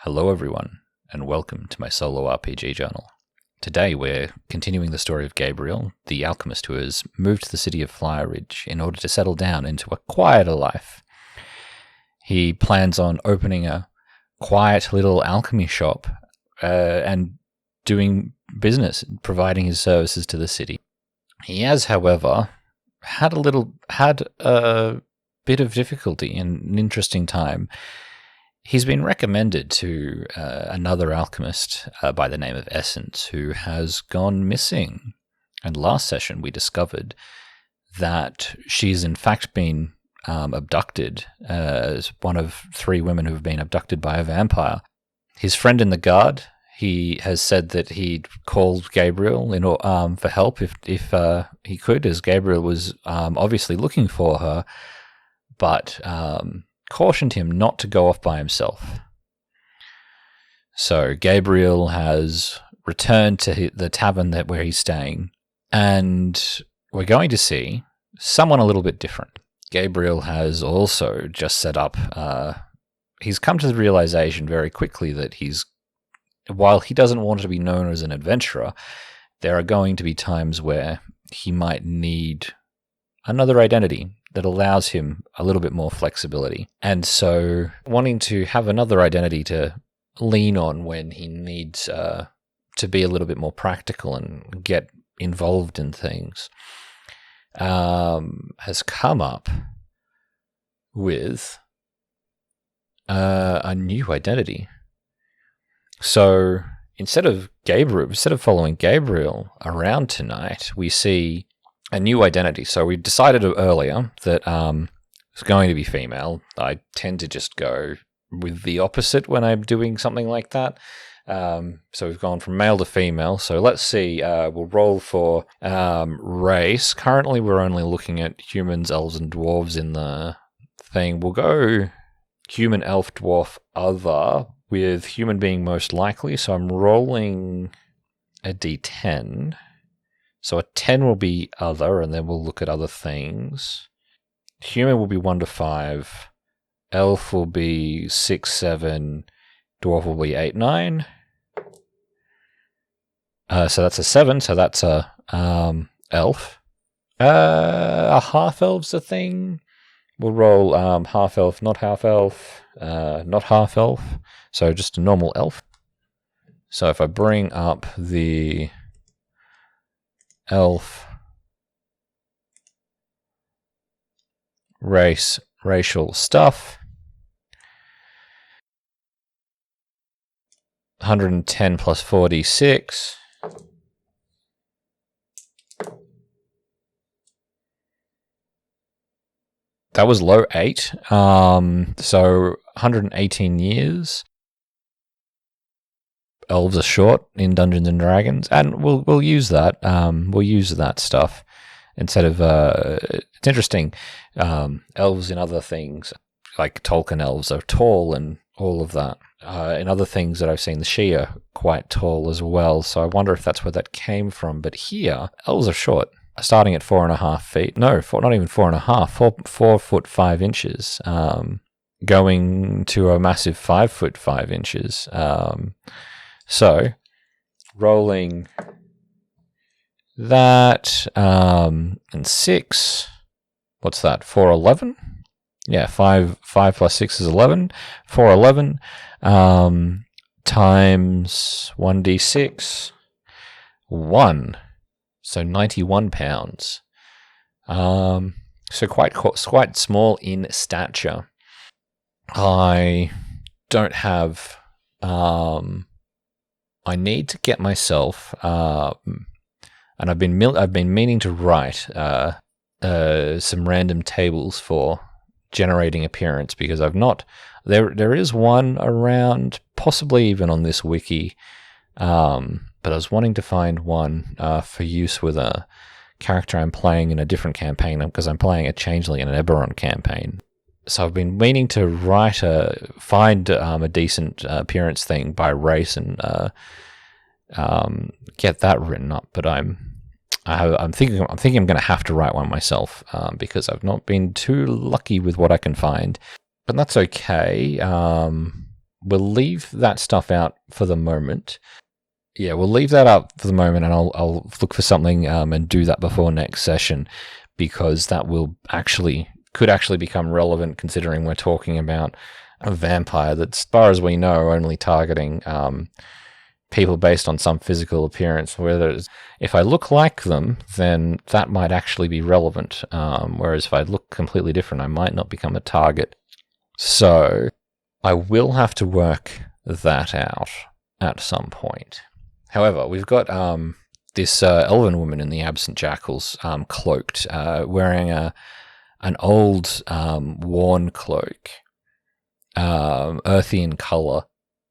Hello everyone, and welcome to my solo RPG journal. Today we're continuing the story of Gabriel, the alchemist who has moved to the city of Flyer Ridge in order to settle down into a quieter life. He plans on opening a quiet little alchemy shop and doing business, providing his services to the city. He has, however, had a bit of difficulty and an interesting time. He's been recommended to another alchemist by the name of Essence, who has gone missing. And last session we discovered that she's in fact been abducted as one of 3 women who have been abducted by a vampire. His friend in the guard, he has said that he'd called Gabriel for help if he could, as Gabriel was obviously looking for her, but cautioned him not to go off by himself. So Gabriel has returned to the tavern where he's staying, and we're going to see someone a little bit different. Gabriel has also just set up, he's come to the realization very quickly that while he doesn't want to be known as an adventurer, there are going to be times where he might need another identity that allows him a little bit more flexibility. And so wanting to have another identity to lean on when he needs to be a little bit more practical and get involved in things, has come up with a new identity. So instead of following Gabriel around tonight, we see a new identity. So we decided earlier that it's going to be female. I tend to just go with the opposite when I'm doing something like that. So we've gone from male to female. So let's see. We'll roll for race. Currently, we're only looking at humans, elves, and dwarves in the thing. We'll go human, elf, dwarf, other, with human being most likely. So I'm rolling a d10. So a 10 will be other, and then we'll look at other things. Human will be 1 to 5. Elf will be 6, 7. Dwarf will be 8, 9. So that's a 7, so that's a elf. A half-elf's a thing. We'll roll half-elf, not half-elf, not half-elf. So just a normal elf. So if I bring up the elf racial stuff, 110 plus 46. That was low 8. So 118 years. Elves are short in Dungeons and Dragons, and we'll use that. We'll use that stuff instead of. It's interesting. Elves in other things, like Tolkien elves, are tall and all of that. In other things that I've seen, the Shia are quite tall as well. So I wonder if that's where that came from. But here, elves are short, starting at 4.5 feet. No, not even 4.5. 4 foot 5 inches. Going to a massive 5 foot 5 inches. So, rolling that, and 6, what's that, 411? Yeah, 5 plus 6 is 11. 411, times 1d6, 1. So 91 pounds. So quite small in stature. I don't have, I need to get myself, and I've been meaning to write some random tables for generating appearance, because I've not. There is one around, possibly even on this wiki, but I was wanting to find one for use with a character I'm playing in a different campaign, because I'm playing a Changeling in an Eberron campaign. So I've been meaning to find a decent appearance thing by race and get that written up. But I'm thinking I'm going to have to write one myself because I've not been too lucky with what I can find. But that's okay. we'll leave that stuff out for the moment. Yeah, we'll leave that up for the moment, and I'll look for something and do that before next session, because that could actually become relevant, considering we're talking about a vampire that's, as far as we know, only targeting people based on some physical appearance. If I look like them, then that might actually be relevant, whereas if I look completely different, I might not become a target. So I will have to work that out at some point. However, we've got this elven woman in the Absent Jackals, cloaked, wearing an old worn cloak, earthy in colour.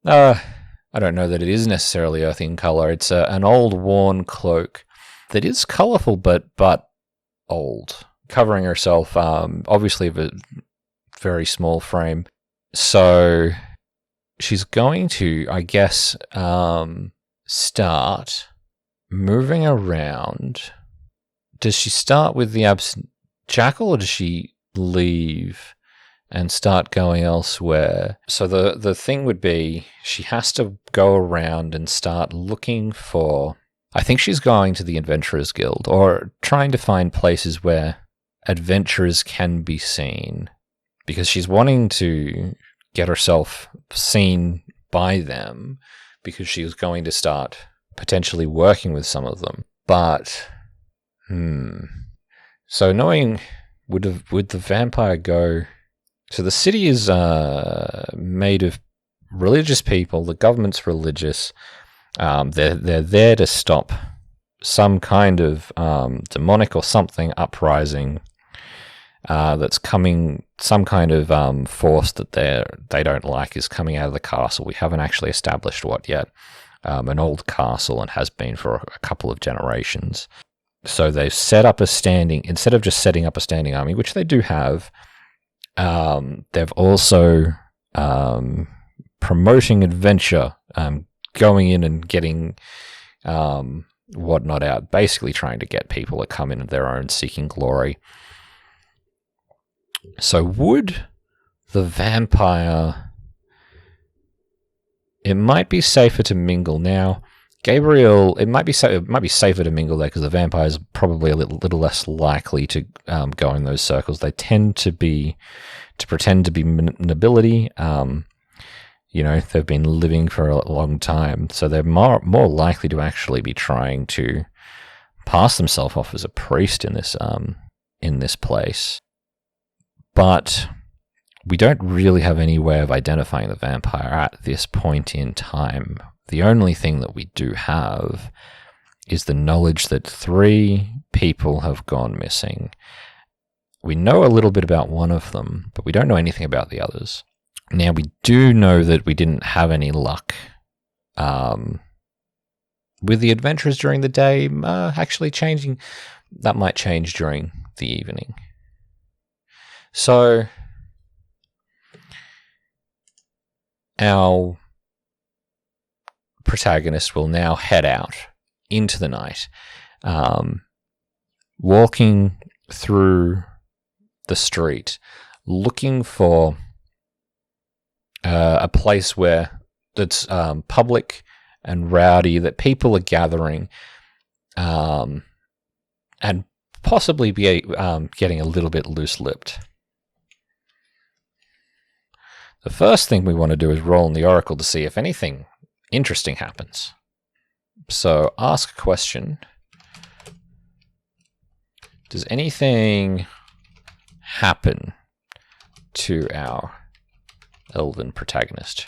I don't know that it is necessarily earthy in colour. It's an old worn cloak that is colourful but old, covering herself, obviously of a very small frame. So she's going to, I guess, start moving around. Does she start with the Absent Jackal, or does she leave and start going elsewhere? So the thing would be, she has to go around and start looking for... I think she's going to the Adventurers Guild, or trying to find places where adventurers can be seen, because she's wanting to get herself seen by them, because she was going to start potentially working with some of them. But, so knowing, would the vampire go... So the city is made of religious people. The government's religious. They're there to stop some kind of demonic or something uprising that's coming. Some kind of force that they don't like is coming out of the castle. We haven't actually established what yet. An old castle, and has been for a couple of generations. So they've set up instead of just setting up a standing army, which they do have. They've also promoting adventure, going in and getting whatnot out, basically trying to get people to come in of their own, seeking glory. So would the vampire... It might be safer to mingle now. Gabriel, it might be safer to mingle there, because the vampire is probably a little less likely to go in those circles. They tend to pretend to be nobility. They've been living for a long time, so they're more likely to actually be trying to pass themselves off as a priest in this place. But we don't really have any way of identifying the vampire at this point in time. The only thing that we do have is the knowledge that 3 people have gone missing. We know a little bit about one of them, but we don't know anything about the others. Now, we do know that we didn't have any luck with the adventurers during the day. Actually changing, that might change during the evening. So our protagonist will now head out into the night, walking through the street, looking for a place where that's public and rowdy, that people are gathering, and possibly be getting a little bit loose-lipped. The first thing we want to do is roll in the Oracle to see if anything interesting happens. So ask a question. Does anything happen to our elven protagonist?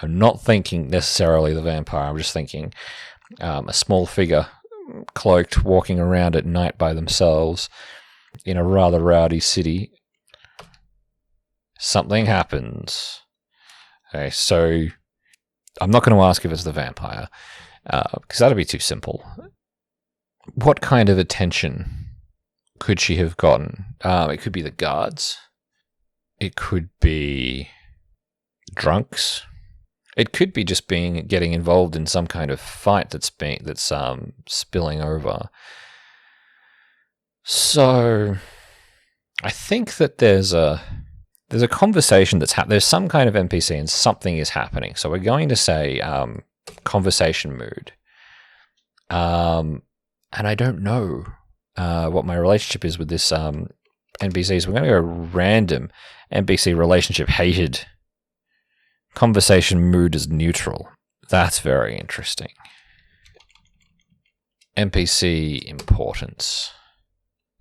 I'm not thinking necessarily the vampire. I'm just thinking a small figure cloaked walking around at night by themselves in a rather rowdy city. Something happens. Okay, so I'm not going to ask if it's the vampire, because that'd be too simple. What kind of attention could she have gotten? It could be the guards. It could be drunks. It could be just getting involved in some kind of fight that's spilling over. So I think that there's a there's a conversation that's there's some kind of NPC and something is happening. So we're going to say conversation mood. And I don't know what my relationship is with this NPC. So we're going to go random. NPC relationship hated. Conversation mood is neutral. That's very interesting. NPC importance.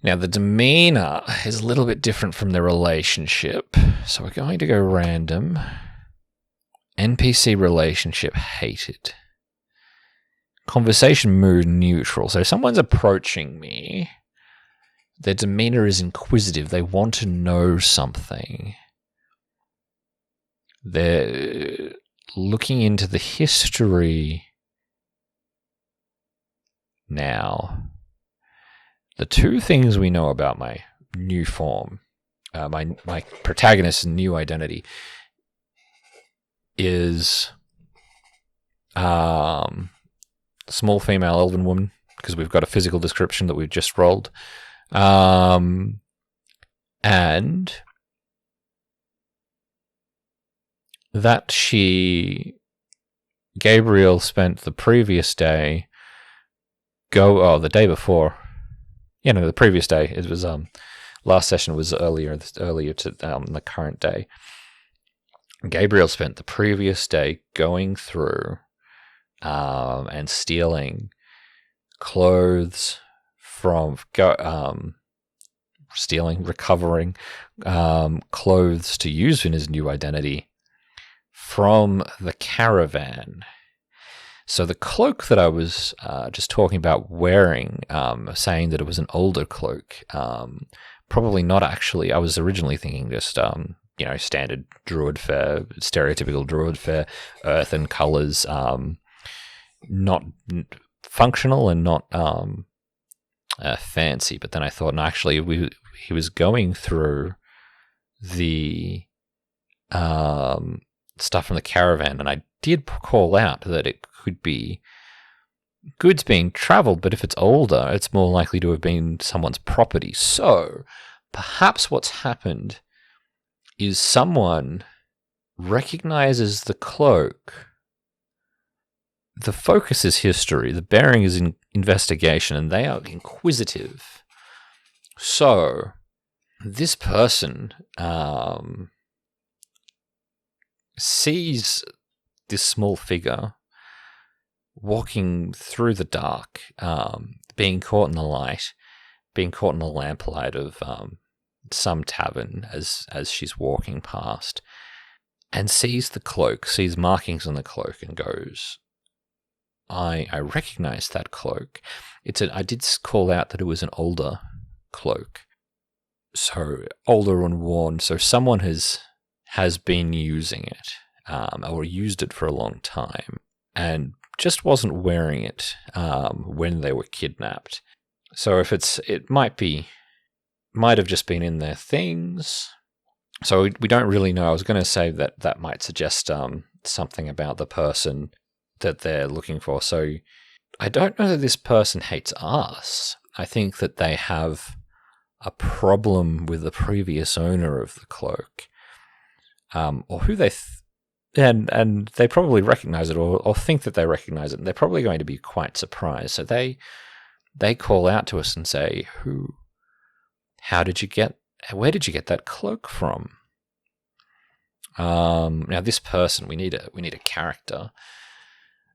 Now, the demeanor is a little bit different from the relationship. So we're going to go random. NPC relationship hated. Conversation mood neutral. So if someone's approaching me, their demeanor is inquisitive. They want to know something. They're looking into the history now. The two things we know about my new form, my protagonist's new identity, is small female elven woman, because we've got a physical description that we've just rolled, and that Gabriel spent the previous day the day before. The previous day. It was last session was earlier to the current day. Gabriel spent the previous day going through and stealing clothes recovering clothes to use in his new identity from the caravan. So the cloak that I was just talking about wearing, saying that it was an older cloak, probably not actually. I was originally thinking just, standard druid fare, stereotypical druid fare, earth and colors, not functional and not fancy. But then I thought, no, actually, he was going through the stuff from the caravan, and I did call out that it could be goods being travelled, but if it's older, it's more likely to have been someone's property. So perhaps what's happened is someone recognizes the cloak. The focus is history, the bearing is investigation, and they are inquisitive. So this person sees this small figure walking through the dark, being caught in the light, being caught in the lamplight of some tavern as she's walking past, and sees the cloak, sees markings on the cloak, and goes, I recognize that cloak. I did call out that it was an older cloak. So older and worn. So someone has been using it, or used it for a long time, and just wasn't wearing it when they were kidnapped. So if it might have just been in their things. So we don't really know. I was going to say that might suggest something about the person that they're looking for. So I don't know that this person hates us. I think that they have a problem with the previous owner of the cloak, or who they and they probably recognize it, or think that they recognize it, and they're probably going to be quite surprised. So they call out to us and say, where did you get that cloak from? Now this person, we need a character.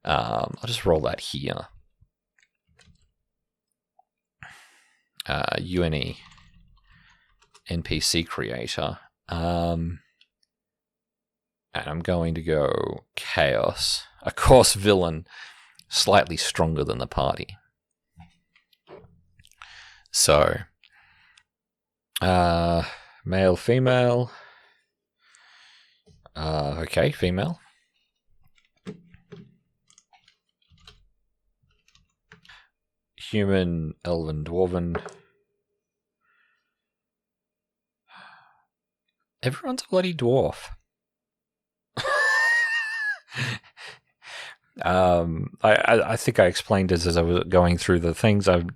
I'll just roll that here. UNE NPC creator. And I'm going to go chaos. A course villain, slightly stronger than the party. So, male, female. Okay, female. Human, elven, dwarven. Everyone's a bloody dwarf. I think I explained this as I was going through the things. I'm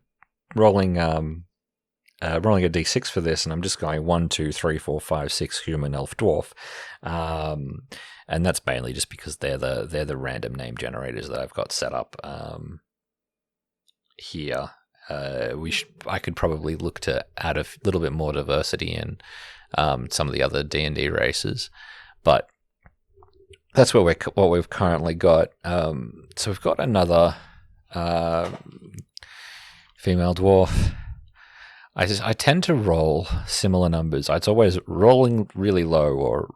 rolling rolling a d6 for this, and I'm just going 1, 2, 3, 4, 5, 6 human, elf, dwarf, and that's mainly just because they're the random name generators that I've got set up here. I could probably look to add a little bit more diversity in some of the other D&D races, but that's what we've currently got. So we've got another female dwarf. I tend to roll similar numbers. It's always rolling really low, or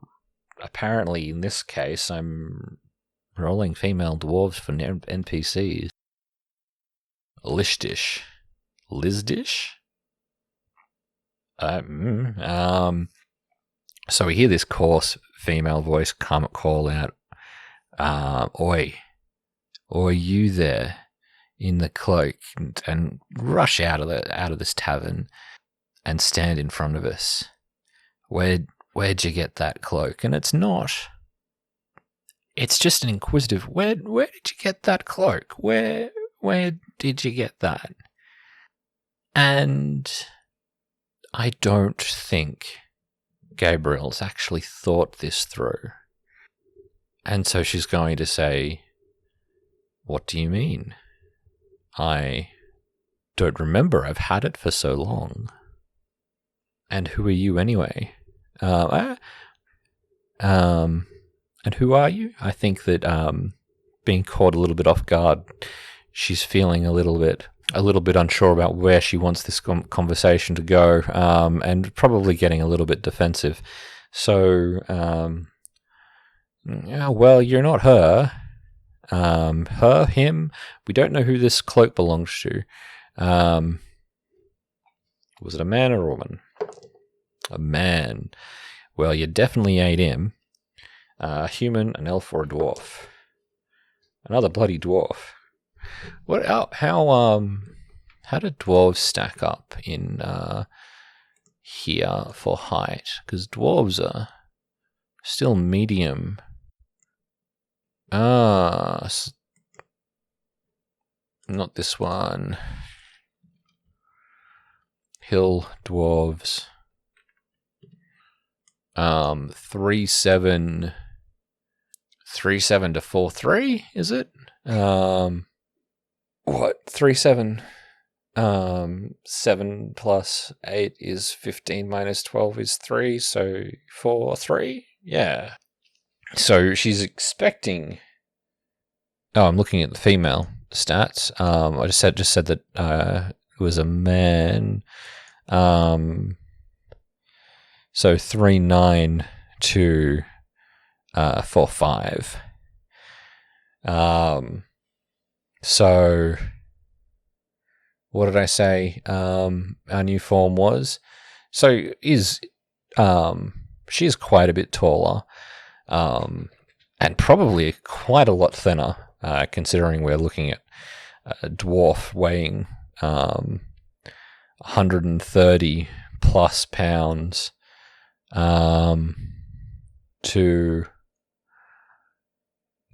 apparently in this case, I'm rolling female dwarves for NPCs. Lizdish. So we hear this coarse female voice call out, "Oi, you there in the cloak," and rush out of this tavern and stand in front of us. Where'd you get that cloak? And it's just an inquisitive. Where did you get that cloak? Where did you get that? And I don't think Gabriel's actually thought this through. And so she's going to say, "What do you mean? I don't remember. I've had it for so long. And who are you anyway?" And who are you? I think that being caught a little bit off guard, she's feeling a little bit unsure about where she wants this conversation to go, and probably getting a little bit defensive. So, well, you're not her. Him. We don't know who this cloak belongs to. Was it a man or a woman? A man. Well, you definitely ain't him. A human, an elf, or a dwarf. Another bloody dwarf. What? How do dwarves stack up in here for height? Because dwarves are still medium. Not this one. Hill dwarves. 3-7 to 4-3, is it? What? 3-7. 7 plus 8 is 15 minus 12 is 3, so 4-3? Yeah. So she's expecting. Oh, I'm looking at the female stats. I just said that it was a man. So 3-9 to 4-5. So what did I say? Our new form was. So she is quite a bit taller, and probably quite a lot thinner, considering we're looking at a dwarf weighing 130 plus pounds, to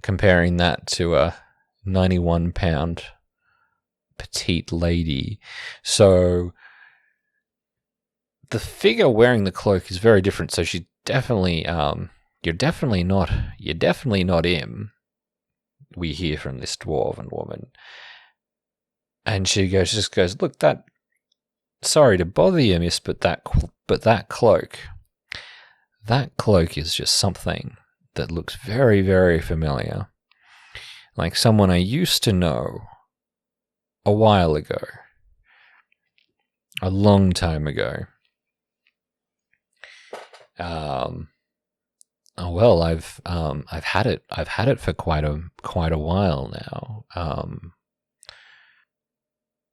comparing that to a 91 pound petite lady. So the figure wearing the cloak is very different. So she definitely, you're definitely not him. We hear from this dwarven woman, and she just goes, "Look, sorry to bother you, miss, but that cloak is just something that looks very, very familiar, like someone I used to know a while ago, a long time ago. Oh well, I've had it for quite a while now.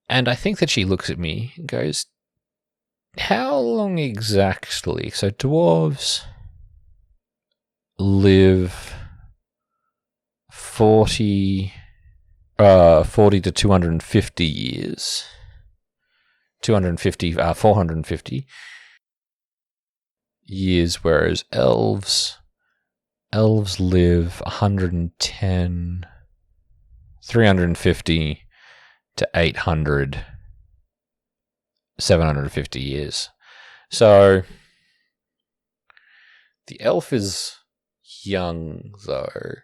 And I think that she looks at me and goes, "How long exactly?" So dwarves live 40 to 250 years. 450 years, whereas elves live 110, 350 to 800 750 years. So the elf is young, though.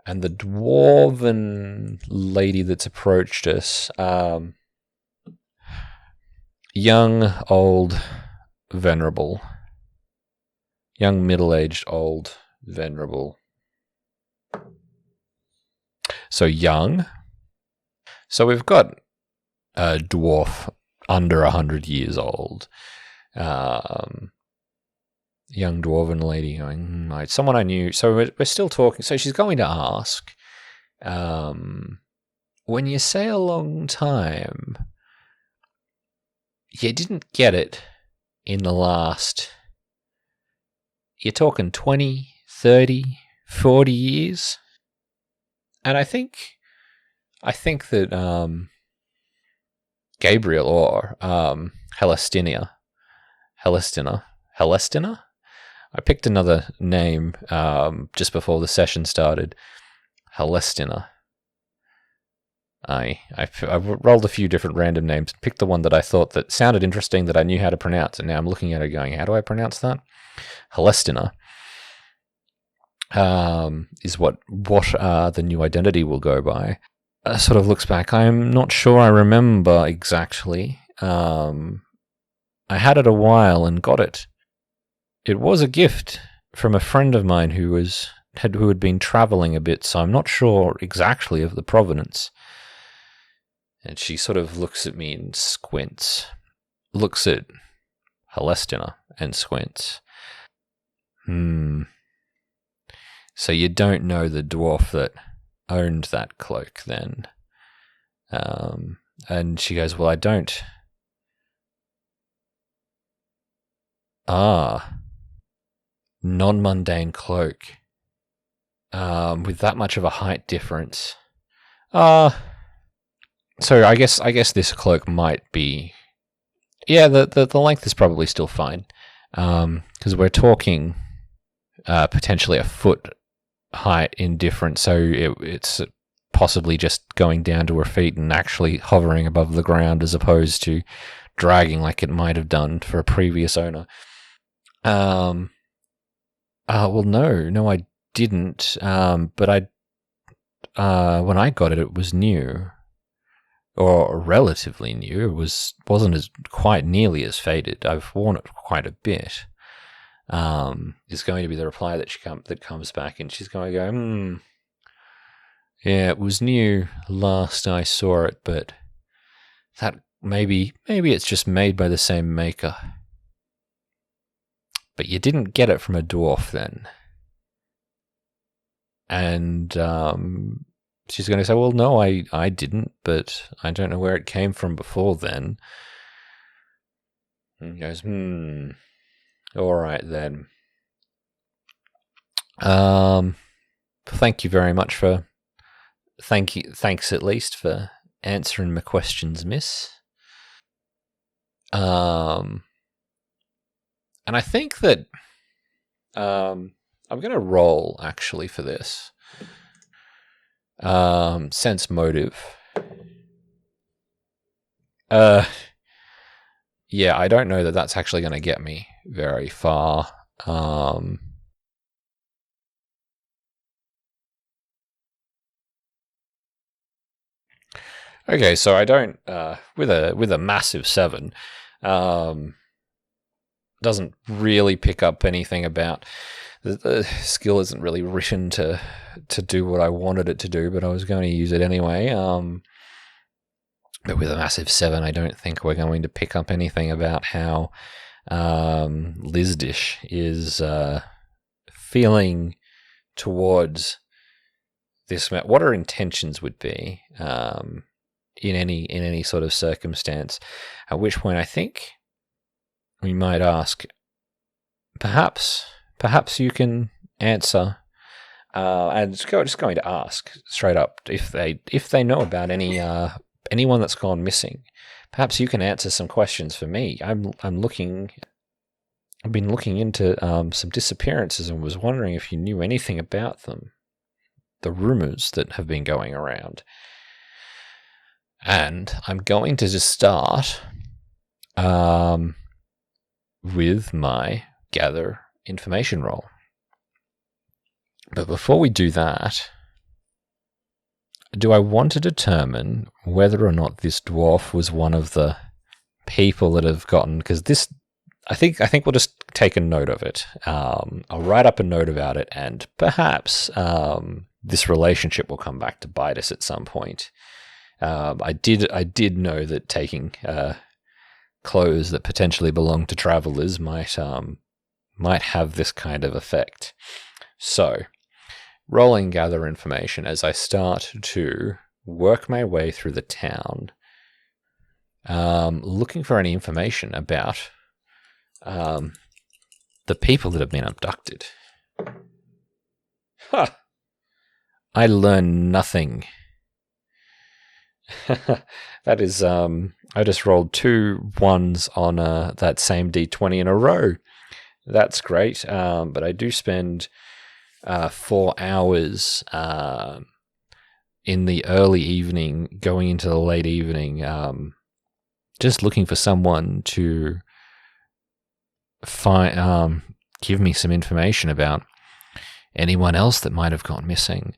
And the dwarven lady that's approached us, young, old, venerable. Young, middle-aged, old, venerable. So young. So we've got a dwarf under 100 years old. Young dwarven lady going, right, someone I knew. So we're still talking. So she's going to ask, when you say a long time, you didn't get it in the last, you're talking 20, 30, 40 years? And I think that Gabriel or Helestina. I picked another name just before the session started. Helestina. I rolled a few different random names, picked the one that I thought that sounded interesting, that I knew how to pronounce, and now I'm looking at it going, how do I pronounce that? Helestina is what the new identity will go by. Sort of looks back. I'm not sure I remember exactly. I had it a while and got it. It was a gift from a friend of mine who had been traveling a bit, so I'm not sure exactly of the provenance. And she sort of looks at me and squints. Looks at Helestina and squints. So you don't know the dwarf that owned that cloak then? And she goes, well, I don't. Non-mundane cloak. With that much of a height difference. So I guess this cloak might be, yeah, the length is probably still fine. Because we're talking potentially a foot height in difference, so it's possibly just going down to her feet and actually hovering above the ground as opposed to dragging like it might have done for a previous owner. Well, no, I didn't. But when I got it, it was new, or relatively new. It wasn't as quite nearly as faded. I've worn it quite a bit. Is going to be the reply that comes back, and she's going to go, yeah, it was new last I saw it, but that maybe it's just made by the same maker. But you didn't get it from a dwarf then. And she's going to say, well, no, I didn't, but I don't know where it came from before then. And he goes, all right then. Thank you very much for. Thanks at least for answering my questions, miss. And I think that I'm going to roll actually for this. Sense motive. Yeah, I don't know that that's actually going to get me very far. Okay, so I don't with a massive 7, doesn't really pick up anything about the skill. Isn't really written to do what I wanted it to do, but I was going to use it anyway. But with a massive 7, I don't think we're going to pick up anything about how Lizdish is feeling towards this. What her intentions would be in any sort of circumstance. At which point, I think we might ask, perhaps you can answer. And just going to ask straight up if they know about anyone that's gone missing. Perhaps you can answer some questions for me. I've been looking into some disappearances and was wondering if you knew anything about them. The rumors that have been going around. And I'm going to just start with my gather information roll. But before we do that, do I want to determine whether or not this dwarf was one of the people that have gotten, because this, I think we'll just take a note of it. I'll write up a note about it, and perhaps this relationship will come back to bite us at some point. I did know that taking clothes that potentially belong to travelers might have this kind of effect. So, rolling gather information as I start to work my way through the town, looking for any information about the people that have been abducted. Huh. I learn nothing. That is, I just rolled 2 1s on that same D20 in a row. That's great, but I do spend 4 hours in the early evening, going into the late evening, just looking for someone to find, give me some information about anyone else that might have gone missing.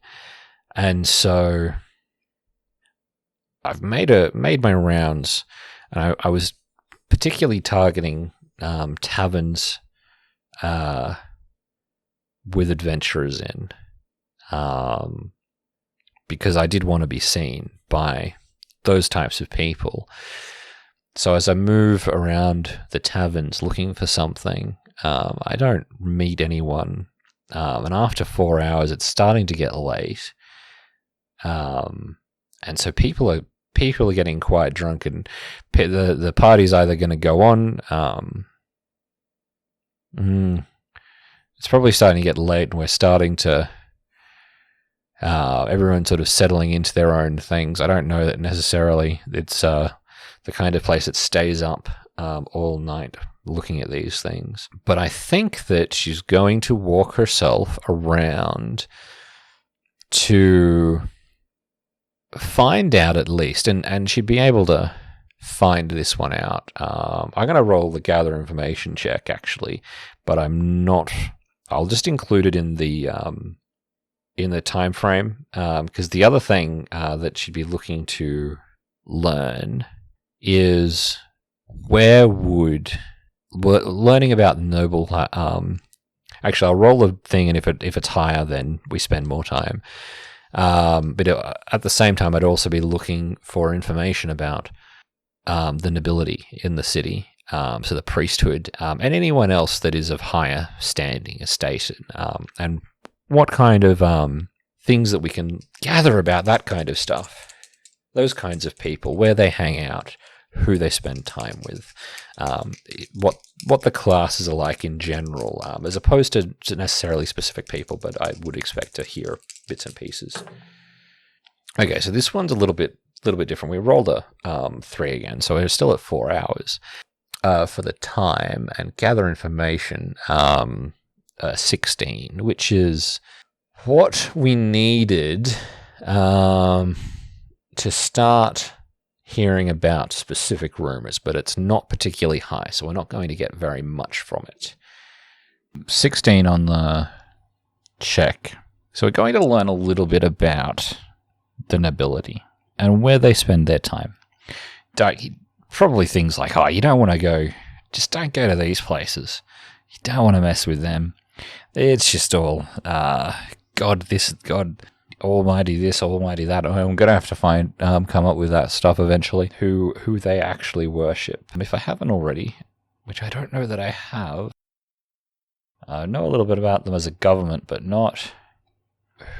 And so I've made my rounds, and I was particularly targeting taverns with adventurers in, because I did want to be seen by those types of people. So as I move around the taverns looking for something, I don't meet anyone, and after 4 hours, it's starting to get late, and so people are getting quite drunk, and the party's either going to go on. It's probably starting to get late, and we're starting to everyone's sort of settling into their own things. I don't know that necessarily it's the kind of place that stays up all night looking at these things. But I think that she's going to walk herself around to find out at least, and she'd be able to find this one out. I'm going to roll the gather information check, actually, but I'm not. I'll just include it in the time frame, because the other thing that she'd be looking to learn is learning about noble. Actually, I'll roll the thing, and if it's higher, then we spend more time. But at the same time, I'd also be looking for information about the nobility in the city, so the priesthood, and anyone else that is of higher standing, estate, and what kind of things that we can gather about that kind of stuff. Those kinds of people, where they hang out, who they spend time with, what the classes are like in general, as opposed to necessarily specific people, but I would expect to hear bits and pieces. Okay, so this one's a little bit different. We rolled a 3 again, so we're still at 4 hours for the time, and gather information 16, which is what we needed to start hearing about specific rumors, but it's not particularly high, so we're not going to get very much from it. 16 on the check. So we're going to learn a little bit about the nobility and where they spend their time. Probably things like, you don't want to go, just don't go to these places. You don't want to mess with them. It's just all, God, almighty this, almighty that. I'm going to have to come up with that stuff eventually, who they actually worship. If I haven't already, which I don't know that I have, I know a little bit about them as a government, but not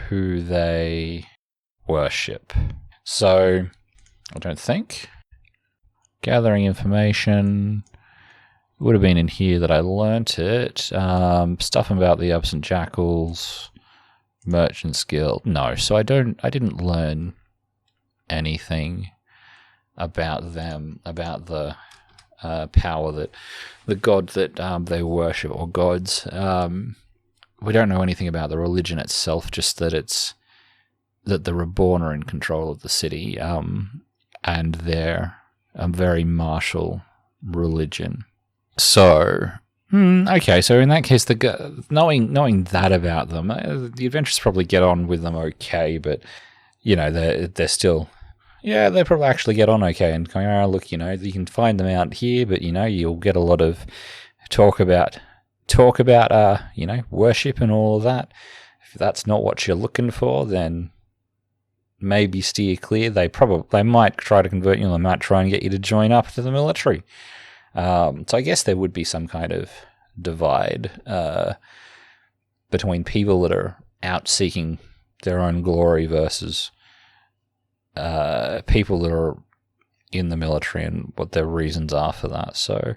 who they worship. So, I don't think. Gathering information would have been in here that I learnt it. Stuff about the Ups and Jackals, Merchants Guild. No, so I didn't learn anything about them, about the power that the god that they worship, or gods. We don't know anything about the religion itself, just that the Reborn are in control of the city, and they're very martial religion. So, okay. So in that case, knowing that about them, the adventurers probably get on with them okay. But they're still, they probably actually get on okay. And going, oh look, you can find them out here, but you'll get a lot of talk about worship and all of that. If that's not what you're looking for, then maybe steer clear. They might try to convert you. They might try and get you to join up to the military. So I guess there would be some kind of divide between people that are out seeking their own glory versus people that are in the military and what their reasons are for that. So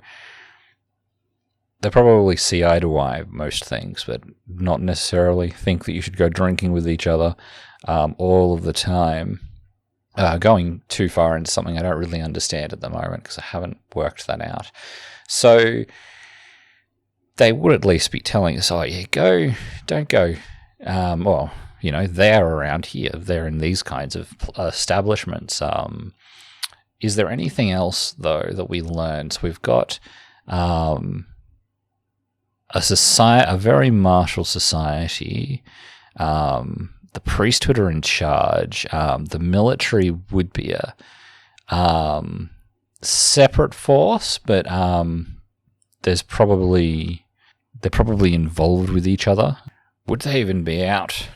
they probably see eye to eye most things, but not necessarily think that you should go drinking with each other all of the time. Going too far into something I don't really understand at the moment because I haven't worked that out. So they would at least be telling us, go, don't go. They're around here. They're in these kinds of establishments. Is there anything else, though, that we learned? So we've got a very martial society. The priesthood are in charge. The military would be a separate force, but they're probably involved with each other. Would they even be out?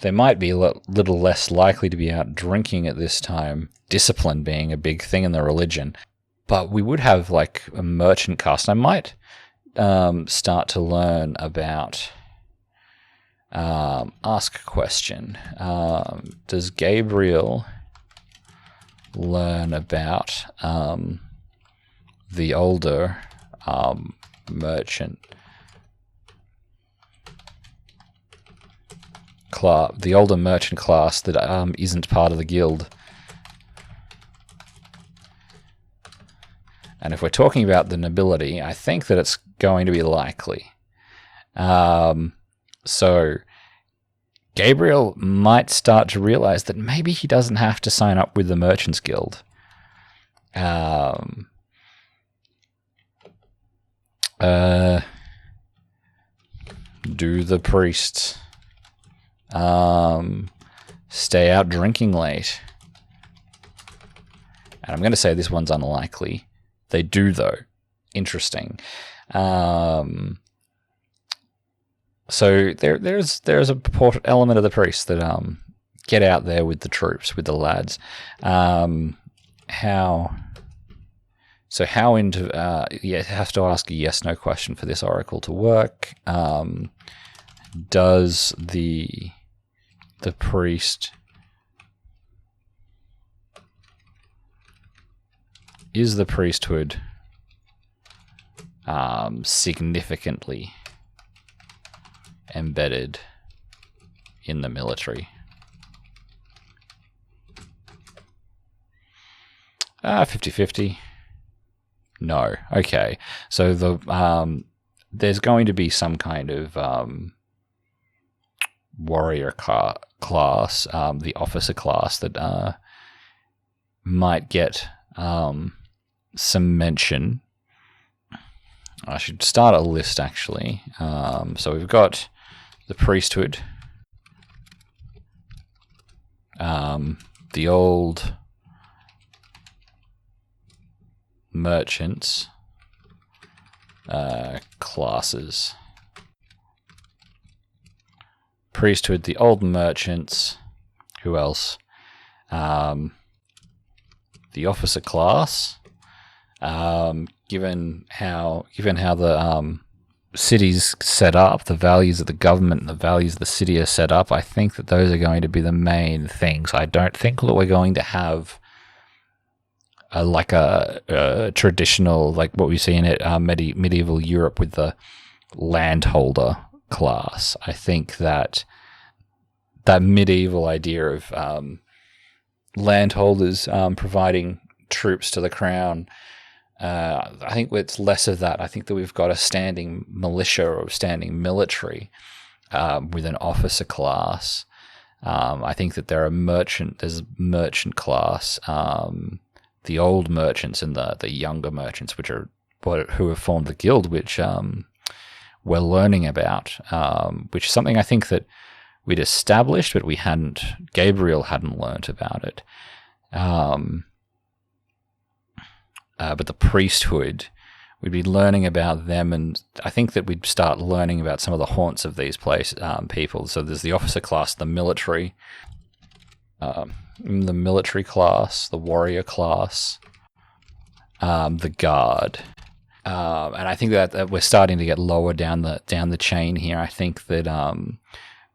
They might be a little less likely to be out drinking at this time, discipline being a big thing in the religion. But we would have like a merchant caste. I might start to learn about... ask a question. Does Gabriel learn about the older merchant class, that isn't part of the guild? And if we're talking about the nobility, I think that it's going to be likely. So Gabriel might start to realize that maybe he doesn't have to sign up with the Merchants Guild. Do the priests stay out drinking late? And I'm going to say this one's unlikely. They do, though. Interesting. So there's a element of the priests that get out there with the troops, with the lads. Have to ask a yes/no question for this oracle to work. Does the priest... Is the priesthood significantly embedded in the military? 50-50. No. Okay. So there's going to be some kind of warrior class, the officer class that might get some mention. I should start a list, actually. So we've got the priesthood, the old merchants, classes. Priesthood, the old merchants. Who else? The officer class. Given how the city's set up, the values of the government and the values of the city are set up, I think that those are going to be the main things. I don't think that we're going to have a traditional, like what we see in medieval Europe with the landholder class. I think that medieval idea of landholders providing troops to the crown, I think it's less of that. I think that we've got a standing militia or standing military with an officer class. I think that there's a merchant class. the old merchants and the younger merchants, who have formed the guild, which we're learning about, which is something I think that we'd established, but Gabriel hadn't learnt about it. But the priesthood, we'd be learning about them, and I think that we'd start learning about some of the haunts of these people. So there's the officer class, the military class, the warrior class, the guard. And I think that we're starting to get lower down the chain here. I think that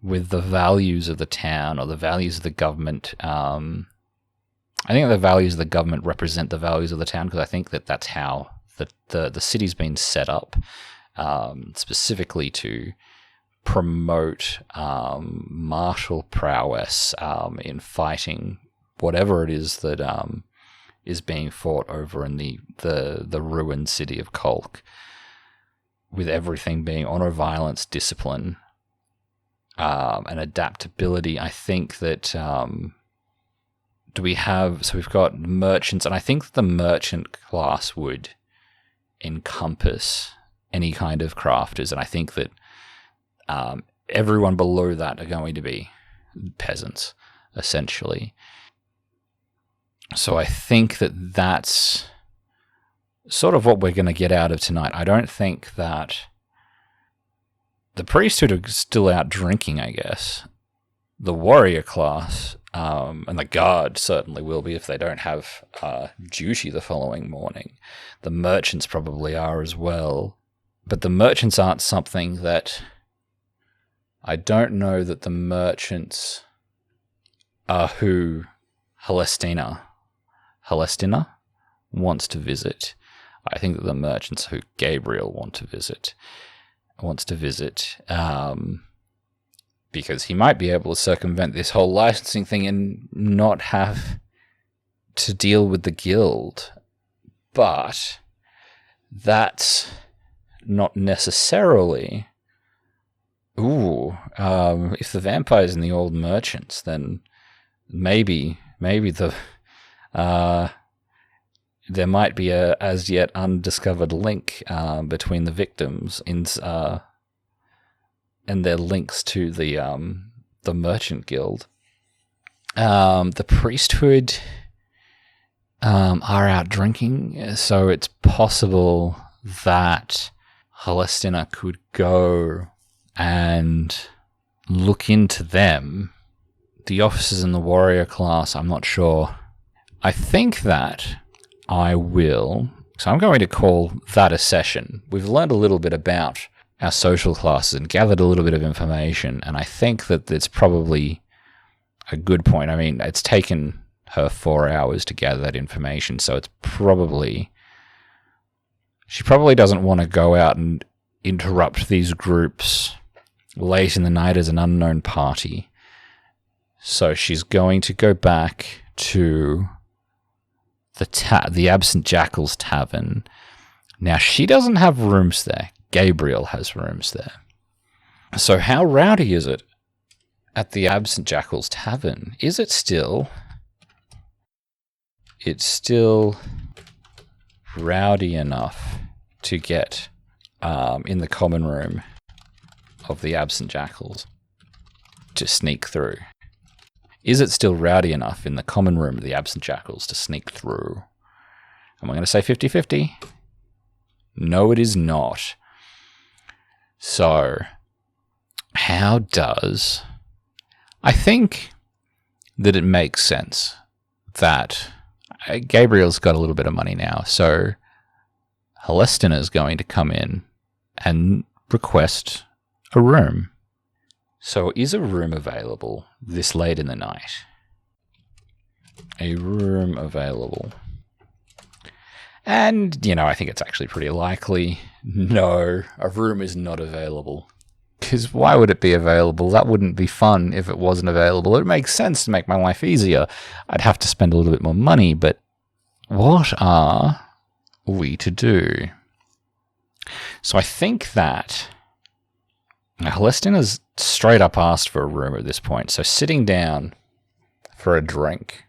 with the values of the town or the values of the government, I think the values of the government represent the values of the town, because I think that that's how the city's been set up, specifically to promote martial prowess in fighting whatever it is that is being fought over in the ruined city of Cloak, with everything being honor, violence, discipline, and adaptability. I think that we've got merchants, and I think the merchant class would encompass any kind of crafters, and I think that everyone below that are going to be peasants, essentially. So I think that that's sort of what we're going to get out of tonight. I don't think that the priesthood are still out drinking, I guess. The warrior class and the guard certainly will be if they don't have duty the following morning. The merchants probably are as well. But the merchants aren't something that... I don't know that the merchants are who Helestina wants to visit. I think that the merchants who Gabriel wants to visit, because he might be able to circumvent this whole licensing thing and not have to deal with the guild. But that's not necessarily... if the vampires and the old merchants, then maybe the there might be a as yet undiscovered link between the victims and their links to the merchant guild. The priesthood are out drinking, so it's possible that Helestina could go and look into them. The officers in the warrior class, I'm not sure. I think that I will... So I'm going to call that a session. We've learned a little bit about our social classes and gathered a little bit of information, and I think that it's probably a good point. I mean, it's taken her 4 hours to gather that information, so it's probably... She probably doesn't want to go out and interrupt these groups late in the night as an unknown party. So she's going to go back to the Absent Jackal's Tavern. Now, she doesn't have rooms there. Gabriel has rooms there. So how rowdy is it at the Absent Jackal's Tavern? Is it still... It's still rowdy enough to get in the common room of the Absent Jackals to sneak through? Is it still rowdy enough in the common room of the Absent Jackals to sneak through? Am I going to say 50-50? No, it is not. So, how does... I think that it makes sense that Gabriel's got a little bit of money now, so Helestina is going to come in and request a room. So is a room available this late in the night? A room available. And, I think it's actually pretty likely. No, a room is not available. Because why would it be available? That wouldn't be fun if it wasn't available. It makes sense to make my life easier. I'd have to spend a little bit more money, but what are we to do? So I think that Helestina's straight up asked for a room at this point. So sitting down for a drink,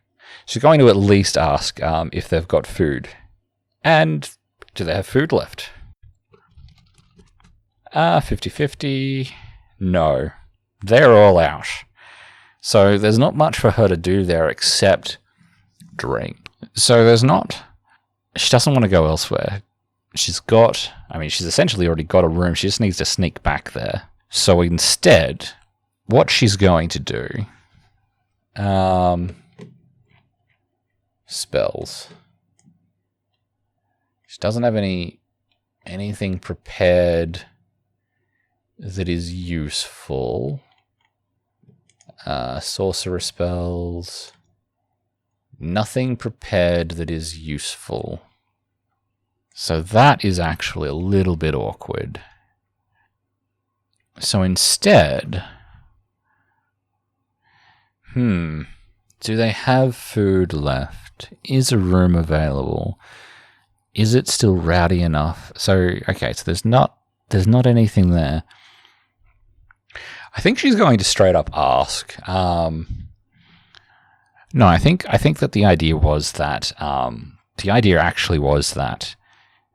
She's going to at least ask if they've got food. And do they have food left? 50-50. No. They're all out. So there's not much for her to do there except drink. So there's not... She doesn't want to go elsewhere. She's essentially already got a room. She just needs to sneak back there. So instead, what she's going to do... spells. She doesn't have anything prepared that is useful. Sorcerer spells. Nothing prepared that is useful. So that is actually a little bit awkward. So instead... do they have food left? Is a room available? Is it still rowdy enough? So, okay, so there's not anything there. I think she's going to straight up ask. No, I think that the idea was that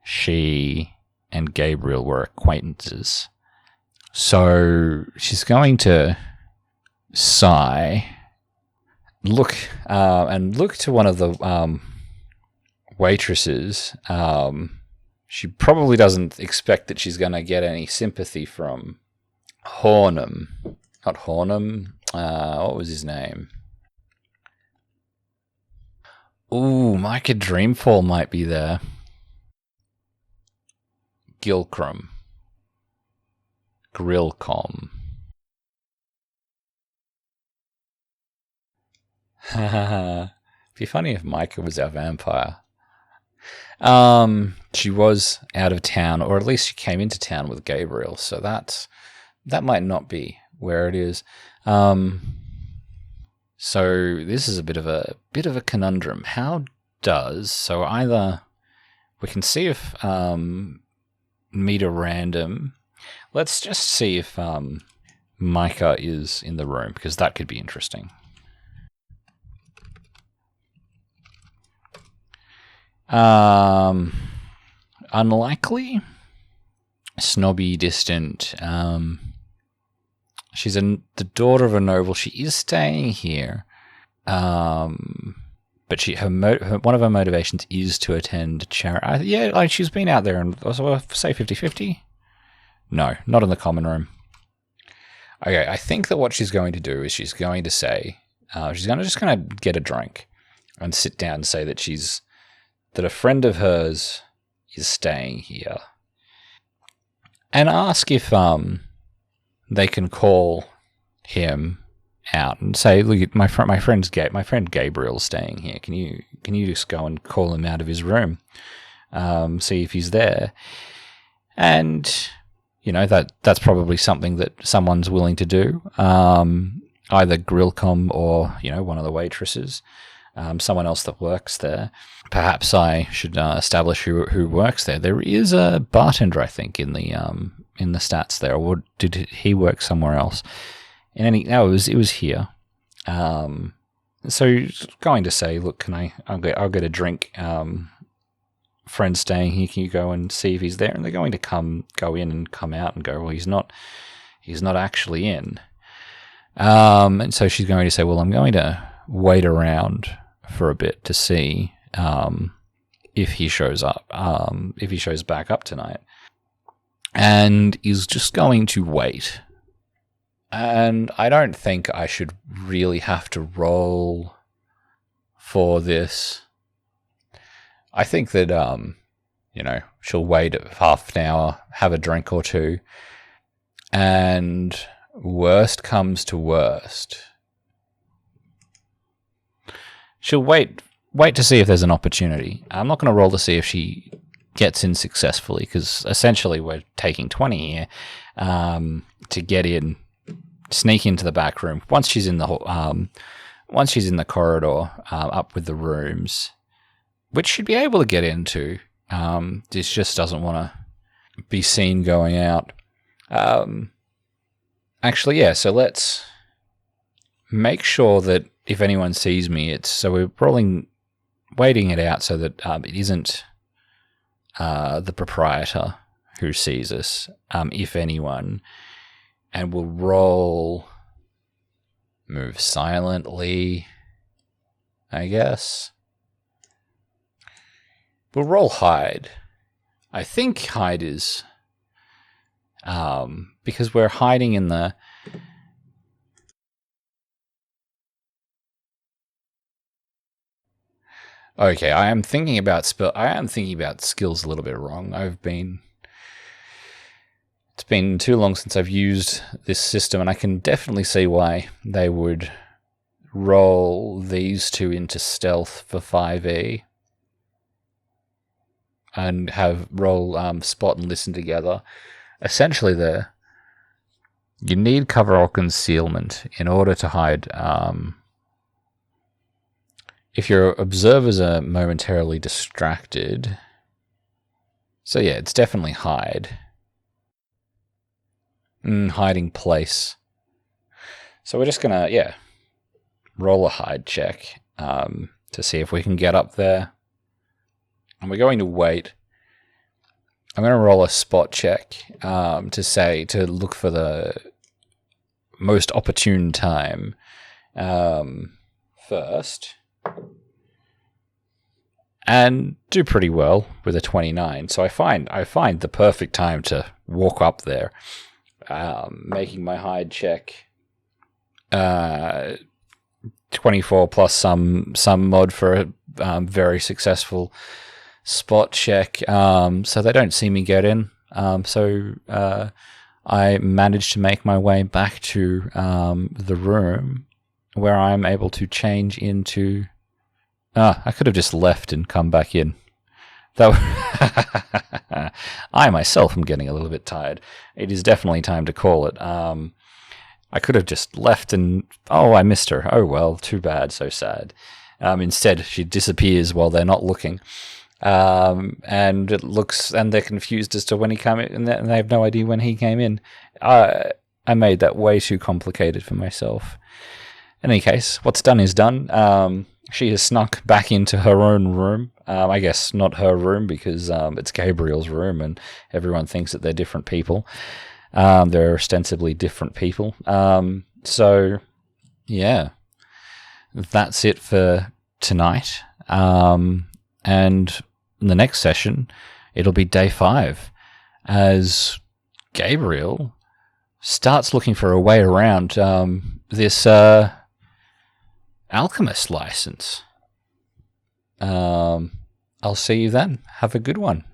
she and Gabriel were acquaintances. So she's going to sigh, look to one of the waitresses. She probably doesn't expect that she's going to get any sympathy from Hornum. Not Hornum. What was his name? Ooh, Micah Dreamfall might be there. Gilcrum. Grillcom. Be funny if Micah was our vampire. She was out of town, or at least she came into town with Gabriel, so that might not be where it is. So this is a bit of a conundrum. So either we can see if meet a random. Let's just see if Micah is in the room, because that could be interesting. Unlikely, snobby, distant. She's the daughter of a noble. She is staying here, but one of her motivations is to attend charity. She's been out there, and also say 50-50. No, not in the common room. Okay, I think that what she's going to do is she's going to say she's going to get a drink and sit down and say that that a friend of hers is staying here, and ask if they can call him out and say, "Look, my friend Gabriel's staying here. Can you just go and call him out of his room, see if he's there?" And that's probably something that someone's willing to do, either Grillcom or one of the waitresses. Someone else that works there. Perhaps I should establish who works there. There is a bartender, I think, in the stats there. Or did he work somewhere else? No, it was here. So going to say, look, I'll get a drink. Friend staying here. Can you go and see if he's there? And they're going to go in and come out and go, well, he's not actually in. And so she's going to say, well, I'm going to wait around for a bit to see if he shows up, if he shows back up tonight, and is just going to wait. And I don't think I should really have to roll for this. I think that she'll wait half an hour, have a drink or two, and worst comes to worst, she'll wait to see if there's an opportunity. I'm not going to roll to see if she gets in successfully, because essentially we're taking 20 here to get in, sneak into the back room. Once she's in the corridor, up with the rooms, which she'd be able to get into. This just doesn't want to be seen going out. Actually, yeah. So let's make sure that if anyone sees me, so we're waiting it out so that it isn't the proprietor who sees us, if anyone, and we'll roll move silently, I guess. We'll roll hide. I think hide is because we're hiding in the Okay, I am thinking about skills a little bit wrong. It's been too long since I've used this system, and I can definitely see why they would roll these two into stealth for 5e and have roll spot and listen together. Essentially, you need cover or concealment in order to hide. If your observers are momentarily distracted, so yeah, it's definitely hide. Hiding place. So we're just gonna, roll a hide check to see if we can get up there. And we're going to wait. I'm going to roll a spot check to look for the most opportune time first. And do pretty well with a 29. So I find the perfect time to walk up there, making my hide check 24 plus some mod for a very successful spot check. So they don't see me get in. So I managed to make my way back to the room where I'm able to change into... I could have just left and come back in. I myself am getting a little bit tired. It is definitely time to call it. I could have just left and... Oh, I missed her. Oh, well, too bad. So sad. Instead, she disappears while they're not looking. And it looks... And they're confused as to when he came in. And they have no idea when he came in. I made that way too complicated for myself. In any case, what's done is done. She has snuck back into her own room. I guess not her room because it's Gabriel's room and everyone thinks that they're different people. They're ostensibly different people. So, yeah, that's it for tonight. And in the next session, it'll be day 5 as Gabriel starts looking for a way around this... Alchemist license. I'll see you then. Have a good one.